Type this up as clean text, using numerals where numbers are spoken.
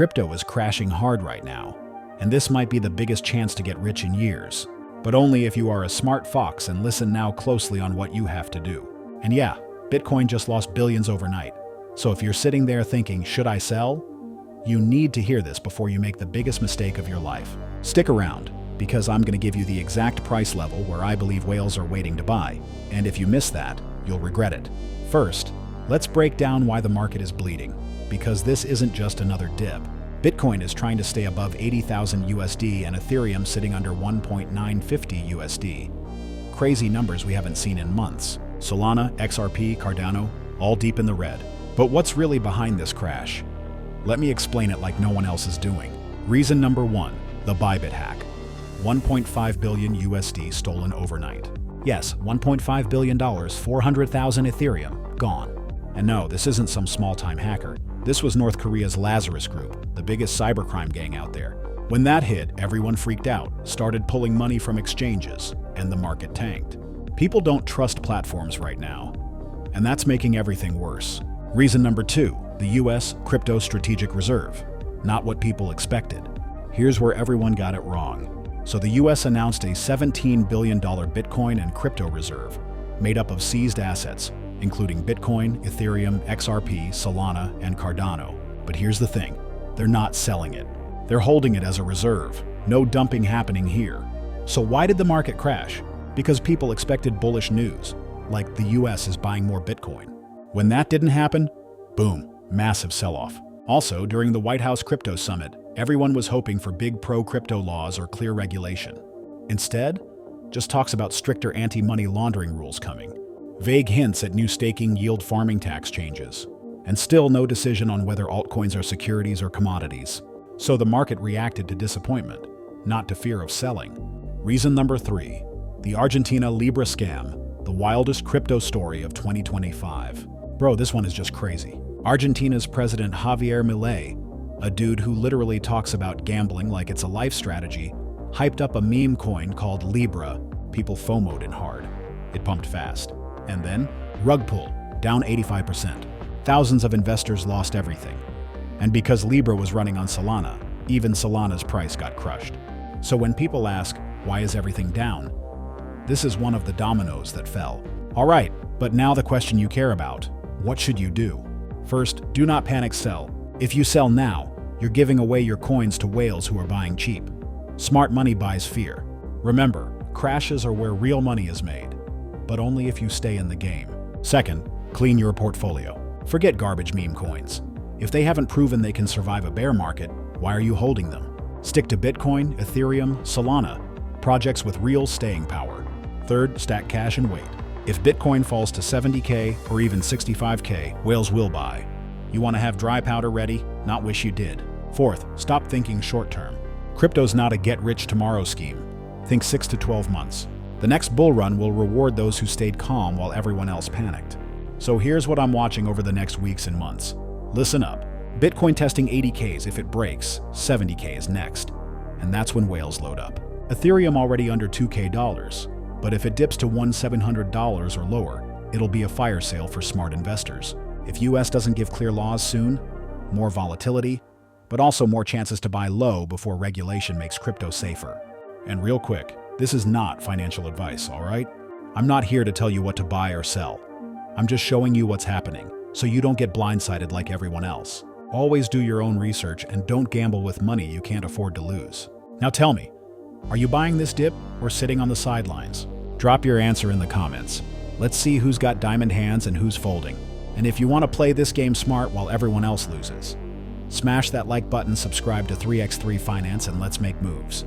Crypto is crashing hard right now, and this might be the biggest chance to get rich in years. But only if you are a smart fox and listen now closely on what you have to do. And yeah, Bitcoin just lost billions overnight. So if you're sitting there thinking, should I sell? You need to hear this before you make the biggest mistake of your life. Stick around, because I'm going to give you the exact price level where I believe whales are waiting to buy. And if you miss that, you'll regret it. First, let's break down why the market is bleeding. Because this isn't just another dip. Bitcoin is trying to stay above 80,000 USD and Ethereum sitting under 1.950 USD. Crazy numbers we haven't seen in months. Solana, XRP, Cardano, all deep in the red. But what's really behind this crash? Let me explain it like no one else is doing. Reason number one, the Bybit hack. 1.5 billion USD stolen overnight. Yes, $1.5 billion, 400,000 Ethereum, gone. And no, this isn't some small-time hacker. This was North Korea's Lazarus Group, the biggest cybercrime gang out there. When that hit, everyone freaked out, started pulling money from exchanges, and the market tanked. People don't trust platforms right now, and that's making everything worse. Reason number two, the US Crypto Strategic Reserve. Not what people expected. Here's where everyone got it wrong. So the US announced a $17 billion Bitcoin and crypto reserve, made up of seized assets, including Bitcoin, Ethereum, XRP, Solana, and Cardano. But here's the thing, they're not selling it. They're holding it as a reserve. No dumping happening here. So why did the market crash? Because people expected bullish news, like the US is buying more Bitcoin. When that didn't happen, boom, massive sell-off. Also, during the White House Crypto Summit, everyone was hoping for big pro-crypto laws or clear regulation. Instead, just talks about stricter anti-money laundering rules coming. Vague hints at new staking yield farming tax changes, and still no decision on whether altcoins are securities or commodities. So the market reacted to disappointment, not to fear of selling. Reason number three, the Argentina Libra scam, the wildest crypto story of 2025. Bro, this one is just crazy. Argentina's President Javier Milei, a dude who literally talks about gambling like it's a life strategy, hyped up a meme coin called Libra. People FOMO'd in hard. It pumped fast. And then, rug pull, down 85%. Thousands of investors lost everything. And because Libra was running on Solana, even Solana's price got crushed. So when people ask, why is everything down? This is one of the dominoes that fell. All right, but now the question you care about. What should you do? First, do not panic sell. If you sell now, you're giving away your coins to whales who are buying cheap. Smart money buys fear. Remember, crashes are where real money is made, but only if you stay in the game. Second, clean your portfolio. Forget garbage meme coins. If they haven't proven they can survive a bear market, why are you holding them? Stick to Bitcoin, Ethereum, Solana, projects with real staying power. Third, stack cash and wait. If Bitcoin falls to 70K or even 65K, whales will buy. You want to have dry powder ready, not wish you did. Fourth, stop thinking short-term. Crypto's not a get-rich-tomorrow scheme. Think 6 to 12 months. The next bull run will reward those who stayed calm while everyone else panicked. So here's what I'm watching over the next weeks and months. Listen up. Bitcoin testing 80Ks. If it breaks, 70K is next. And that's when whales load up. Ethereum already under $2K. But if it dips to $1,700 or lower, it'll be a fire sale for smart investors. If US doesn't give clear laws soon, more volatility, but also more chances to buy low before regulation makes crypto safer. And real quick, this is not financial advice, all right? I'm not here to tell you what to buy or sell. I'm just showing you what's happening, so you don't get blindsided like everyone else. Always do your own research and don't gamble with money you can't afford to lose. Now tell me, are you buying this dip or sitting on the sidelines? Drop your answer in the comments. Let's see who's got diamond hands and who's folding. And if you want to play this game smart while everyone else loses, smash that like button, subscribe to 3x3 Finance, and let's make moves.